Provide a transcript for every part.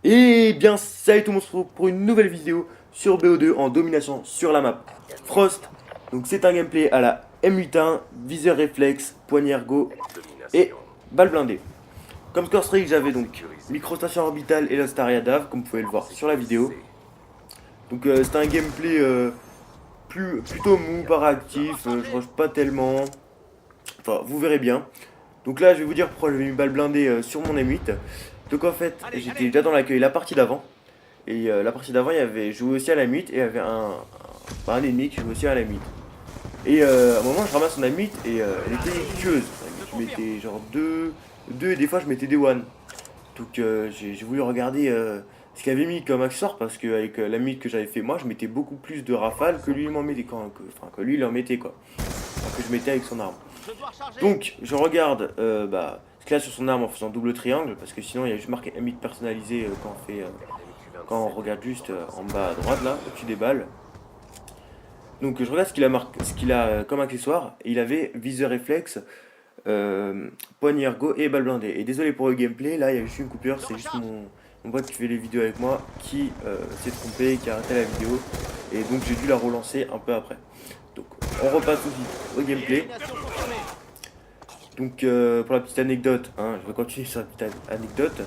Et bien salut tout le monde, on se retrouve pour une nouvelle vidéo sur BO2 en domination sur la map Frost. Donc c'est un gameplay à la M81, viseur réflexe, poignée ergo et balle blindée. Comme score streak j'avais donc microstation orbitale et l'Astaria Dav comme vous pouvez le voir sur la vidéo. Donc c'est un gameplay plutôt mou, pas réactif, je rush pas tellement, enfin vous verrez bien. Donc là je vais vous dire pourquoi j'avais mis balle blindée sur mon M8. Donc en fait j'étais déjà dans l'accueil la partie d'avant. Et la partie d'avant, il y avait joué aussi à la mythe et il y avait un ennemi qui jouait aussi à la mythe. Et à un moment, je ramasse son mythe et elle était tueuse. Je mettais genre deux et des fois je mettais des one. Donc j'ai voulu regarder ce qu'il avait mis comme accessoire parce qu'avec la mythe que j'avais fait moi, je mettais beaucoup plus de rafales que lui m'en mettait que lui il en mettait quoi. Enfin, que je mettais avec son arme. Donc je regarde ce qu'il a sur son arme en faisant double triangle parce que sinon il y a juste marqué mythe personnalisé quand on regarde juste en bas à droite là, au-dessus des balles. Donc je regarde ce qu'il a comme accessoire. Et il avait viseur réflexe, poignée ergo et balle blindée. Et désolé pour le gameplay, là il y a juste une coupure, c'est juste mon pote qui fait les vidéos avec moi qui s'est trompé, qui a arrêté la vidéo. Et donc j'ai dû la relancer un peu après. Donc on repasse tout de suite au gameplay. Donc pour la petite anecdote, hein, je vais continuer sur la petite anecdote.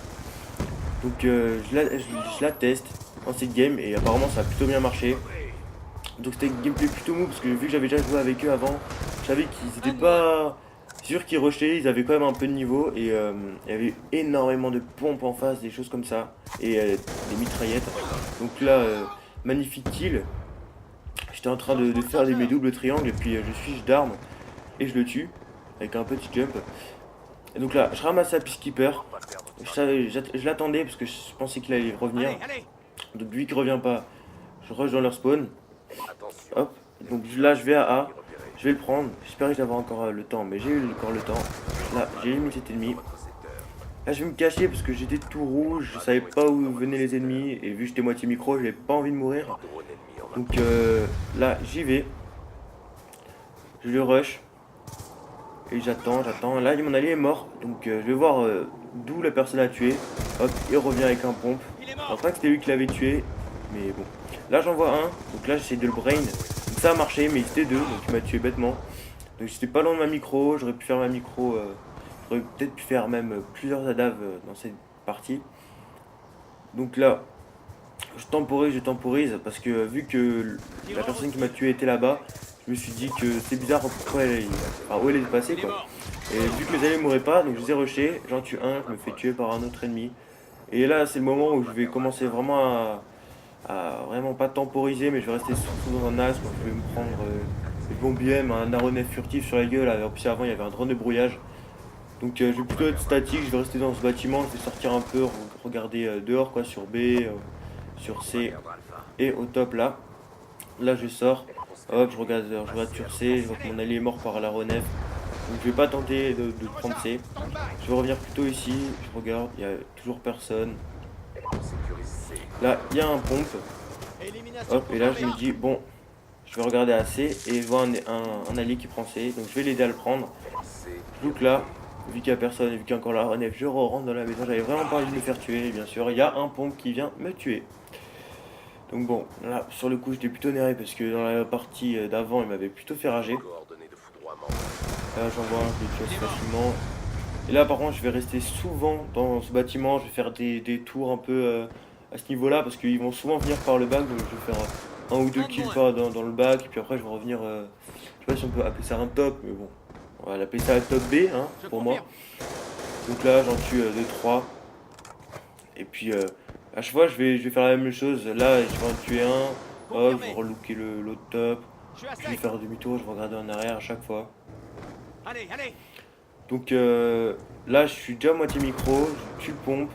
Donc je la teste en cette game et apparemment ça a plutôt bien marché. Donc c'était un gameplay plutôt mou parce que vu que j'avais déjà joué avec eux avant, je savais qu'ils étaient pas sûrs qu'ils rushaient, ils avaient quand même un peu de niveau et il y avait énormément de pompes en face, des choses comme ça et des mitraillettes. Donc là, magnifique kill. J'étais en train de faire mes doubles triangles et puis je switch d'armes et je le tue avec un petit jump. Et donc là, je ramasse la Peacekeeper. Je l'attendais parce que je pensais qu'il allait revenir. Donc vu qu'il revient pas, je rush dans leur spawn. Hop, donc là je vais à A, je vais le prendre, j'espérais que j'avais encore le temps, mais j'ai eu encore le temps. Là, j'ai éliminé cet ennemi. Là je vais me cacher parce que j'étais tout rouge, je savais pas où venaient les ennemis, et vu que j'étais moitié micro, j'avais pas envie de mourir. Donc là j'y vais, je le rush, et j'attends. Là mon allié est mort, donc je vais voir d'où la personne a tué. Hop, il revient avec un pompe. Je pense pas que c'était lui qui l'avait tué, mais bon. Là j'en vois un, donc là j'essaie de le brain. Donc ça a marché, mais il était deux, donc il m'a tué bêtement. Donc j'étais pas loin de ma micro, j'aurais pu faire ma micro, j'aurais peut-être pu faire même plusieurs adaves dans cette partie. Donc là, je temporise, parce que vu que la personne qui m'a tué était là-bas, je me suis dit que c'est bizarre pourquoi où elle est passée quoi. Et vu que mes alliés mouraient pas, donc je les ai rushés, j'en tue un, je me fais tuer par un autre ennemi. Et là c'est le moment où je vais commencer vraiment à vraiment pas temporiser, mais je vais rester surtout dans un axe. Donc je vais me prendre des bombiers, un aéronef furtif sur la gueule. En plus avant il y avait un drone de brouillage. Donc je vais plutôt être statique, je vais rester dans ce bâtiment, je vais sortir un peu, regarder dehors quoi, sur B, sur C et au top là. Là je sors, hop, je regarde sur C, je vois que mon allié est mort par l'aéronef. Donc je vais pas tenter de prendre C. Je vais revenir plutôt ici, je regarde, il y a toujours personne. Là il y a un pompe. Hop, et là je me dis, bon, je vais regarder à C et je vois un allié qui prend C, donc je vais l'aider à le prendre. Je look là, vu qu'il n'y a personne, vu qu'il y a encore la renef, je rentre dans la maison, j'avais vraiment pas envie de me faire tuer, et bien sûr, il y a un pompe qui vient me tuer. Donc bon, là, sur le coup, j'étais plutôt énervé parce que dans la partie d'avant, il m'avait plutôt fait rager. Là, j'en vois un, je le tue assez facilement. Et là, par contre, je vais rester souvent dans ce bâtiment, je vais faire des tours un peu à ce niveau-là parce qu'ils vont souvent venir par le bac, donc je vais faire un ou deux kills dans le bac, et puis après, je vais revenir, je sais pas si on peut appeler ça un top, mais bon, on va l'appeler ça un top B, hein, pour moi. Donc là, j'en tue 2-3. Et puis, à chaque fois, je vais faire la même chose. Là, je vais en tuer un, hop, je vais relooker l'autre top, je vais faire demi-tour, je vais regarder en arrière à chaque fois. Donc là, je suis déjà à moitié micro, je tue le pompe.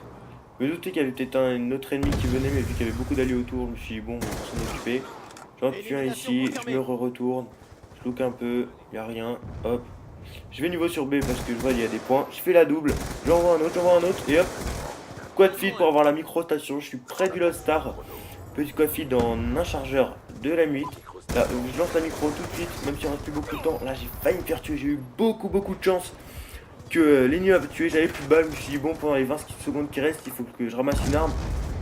Je me doutais qu'il y avait peut-être un autre ennemi qui venait, mais vu qu'il y avait beaucoup d'alliés autour, je me suis dit, bon, on va s'en occuper. J'en tue un ici, je me retourne, je look un peu, il n'y a rien, hop. Je vais niveau sur B parce que je vois il y a des points. Je fais la double, j'envoie un autre, et hop. Quad feed pour avoir la micro-station, je suis près du Lost Star. Petit quad feed en un chargeur de la 8. Là, je lance la micro tout de suite, même s'il reste plus beaucoup de temps. Là, j'ai failli me faire tuer, j'ai eu beaucoup de chance que l'ennemi m'a tué. J'avais plus de balles, je me suis dit, bon, pendant les 20 secondes qui restent, il faut que je ramasse une arme.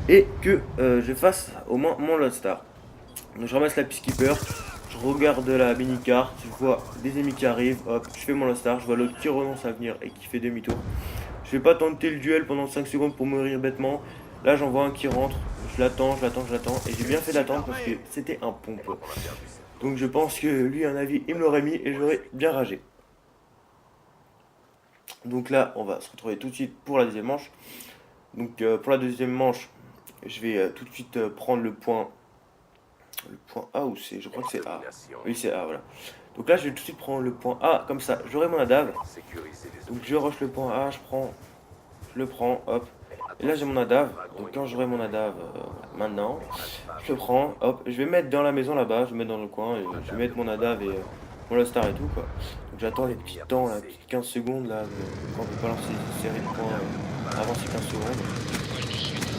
et que je fasse au moins mon Lost Star. Donc je ramasse la Peacekeeper, je regarde la mini-carte, je vois des ennemis qui arrivent, hop, je fais mon Lost Star, je vois l'autre qui renonce à venir et qui fait demi-tour. Je vais pas tenter le duel pendant 5 secondes pour mourir bêtement. Là j'en vois un qui rentre, je l'attends, et j'ai bien fait d'attendre parce que c'était un pompe. Donc je pense que lui, à un avis, il me l'aurait mis et j'aurais bien ragé. Donc là, on va se retrouver tout de suite pour la deuxième manche. Donc pour la deuxième manche, je vais tout de suite prendre le point. Le point A ou C? Je crois que c'est A. Oui, c'est A, voilà. Donc là, je vais tout de suite prendre le point A, comme ça, j'aurai mon ADAV. Donc je rush le point A, je le prends, hop. Et là, j'ai mon ADAV. Donc quand j'aurai mon ADAV maintenant, je le prends, hop. Je vais mettre dans la maison là-bas, je vais mettre dans le coin, et je vais mettre mon ADAV et mon Lost Star et tout, quoi. Donc j'attends les petits temps, là, petites 15 secondes, là, quand on peut pas lancer une série de points avant ces 15 secondes.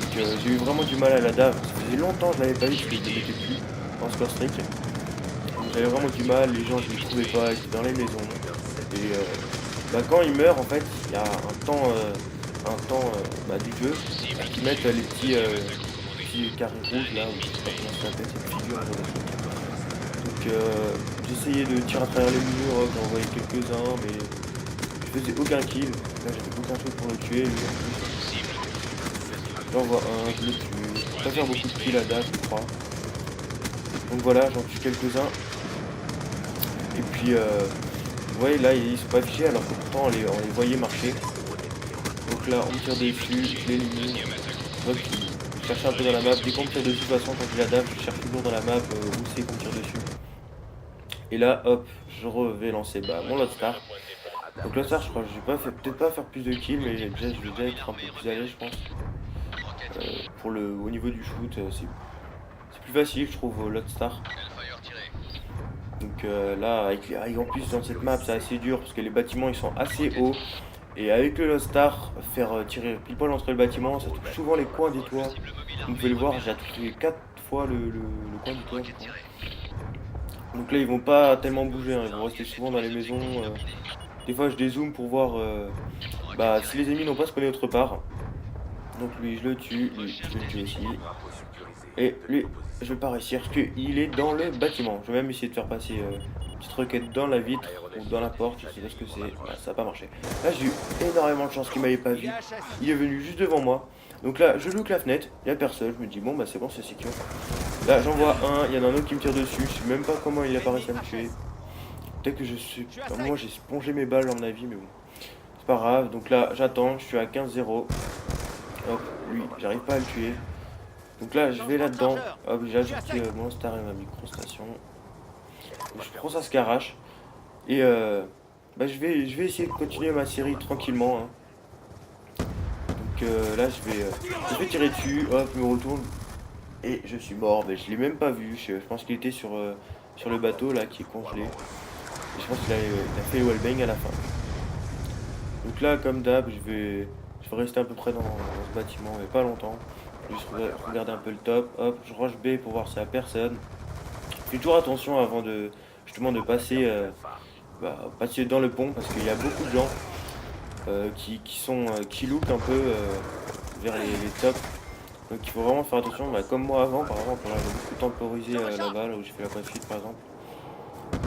Donc j'ai eu vraiment du mal à l'ADAV. Ça faisait longtemps que je l'avais pas eu, parce que je ne mettais plus en score streak. J'avais vraiment du mal, les gens je ne les trouvais pas, ils étaient dans les maisons. Et quand ils meurent, en fait, il y a un temps du jeu qui mettent petits carrés rouges là, ou je sais pas comment ça s'appelle, cette figure. Donc j'essayais de tirer à travers les murs, j'en voyais quelques-uns, mais je faisais aucun kill. Là j'avais aucun chose pour le tuer, lui en plus. J'en vois un, je le tue. Je peux pas faire beaucoup de kills à date, je crois. Donc voilà, j'en tue quelques-uns. Et puis, vous voyez, là, ils sont pas affichés alors que pourtant on les voyait marcher. Donc là, on me tire dessus, je l'élimine. Donc, je cherche un peu dans la map. Dès qu'on me tire dessus, de toute façon, quand je l'adapte, je cherche toujours dans la map où c'est qu'on me tire dessus. Et là, hop, je vais lancer mon Lost Star. Donc Lost Star, je crois que je vais peut-être pas faire plus de kills, mais déjà, je vais déjà être un peu plus à l'aise, je pense. Au niveau du shoot, c'est plus facile, je trouve, au Lost Star. Donc là, en plus dans cette map, c'est assez dur parce que les bâtiments ils sont assez hauts. Et avec le Lost Star, faire tirer pile poil entre le bâtiment, ça touche souvent les coins des toits. Vous pouvez le voir, j'ai touché 4 fois le coin du toit, je crois. Donc là, ils vont pas tellement bouger, hein, ils vont rester souvent dans les maisons. Des fois, je dézoome pour voir si les ennemis n'ont pas spawné autre part. Donc lui, je le tue, lui, je le tue aussi. Et lui, je vais pas réussir parce qu'il est dans le bâtiment. Je vais même essayer de faire passer une petite requête dans la vitre ou dans la porte, je sais pas ce que c'est. Voilà, ça n'a pas marché. Là, j'ai eu énormément de chance qu'il m'avait pas vu. Il est venu juste devant moi. Donc là, je look la fenêtre, il n'y a personne. Je me dis, bon, bah c'est bon, c'est secure. Là, j'en vois un, il y en a un autre qui me tire dessus. Je sais même pas comment il a pas réussi à me tuer. Peut-être que je suis. Enfin, moi, j'ai spongé mes balles, à mon avis, mais bon. C'est pas grave. Donc là, j'attends, je suis à 15-0. Hop, lui, j'arrive pas à le tuer. Donc là, je vais là-dedans. Hop, j'ai ajouté mon star et ma microstation. Je prends ça se carache. Et je vais essayer de continuer ma série tranquillement, hein. Donc là, je vais tirer dessus. Hop, je me retourne. Et je suis mort. Mais je l'ai même pas vu. Je pense qu'il était sur le bateau là qui est congelé. Et je pense qu'il a fait le wallbang à la fin. Donc là, comme d'hab, je vais rester à peu près dans ce bâtiment, mais pas longtemps. Juste regarder un peu le top. Hop, je rush B pour voir s'il y a personne. Fais toujours attention avant de justement de passer dans le pont parce qu'il y a beaucoup de gens qui lookent un peu vers les tops. Donc il faut vraiment faire attention. Comme moi avant, par exemple, là, j'ai beaucoup temporisé là-bas, là où j'ai fait la poursuite par exemple.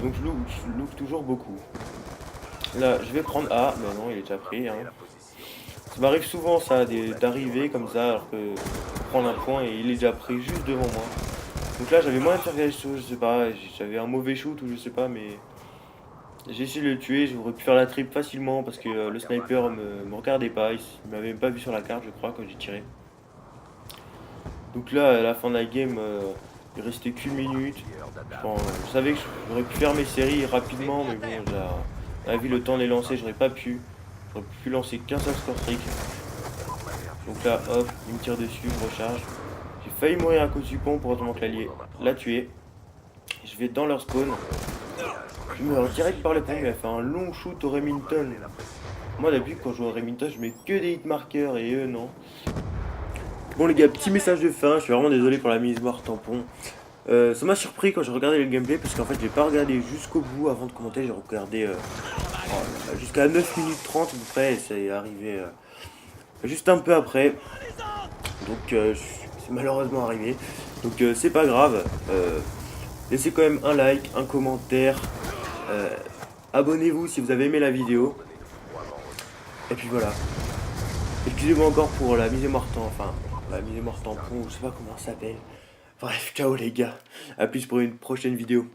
Donc je look toujours beaucoup. Là, je vais prendre A, mais non, il est déjà pris, hein. Ça m'arrive souvent ça, d'arriver comme ça, alors que prendre un point et il est déjà pris juste devant moi. Donc là, j'avais moyen de faire quelque chose, je sais pas, j'avais un mauvais shoot ou je sais pas, mais j'ai essayé de le tuer. J'aurais pu faire la trip facilement parce que le sniper me regardait pas, il m'avait même pas vu sur la carte, je crois, quand j'ai tiré. Donc là, à la fin de la game, il restait qu'une minute. Je savais que j'aurais pu faire mes séries rapidement, mais bon, j'avais vu le temps de les lancer, j'aurais pas pu. J'aurais pu lancer qu'un seul score streak. Donc là, hop, il me tire dessus, je recharge. J'ai failli mourir à cause du pont pour autrement que l'allié l'a tué. Je vais dans leur spawn. Je me direct par le pont, il a fait un long shoot au Remington. Moi d'habitude quand je joue au Remington, je mets que des hit markers et eux non. Bon les gars, petit message de fin, je suis vraiment désolé pour la mise mort tampon. Ça m'a surpris quand j'ai regardé le gameplay parce qu'en fait je l'ai pas regardé jusqu'au bout avant de commenter, j'ai regardé jusqu'à 9 minutes 30 à peu près et c'est arrivé juste un peu après. Donc je suis c'est malheureusement arrivé. Donc c'est pas grave. Laissez quand même un like, un commentaire. euh, Abonnez-vous si vous avez aimé la vidéo. Et puis voilà. Excusez-moi encore pour la mise en mort enfin la mise en mort tampon, je sais pas comment ça s'appelle. Bref, ciao les gars. A plus pour une prochaine vidéo.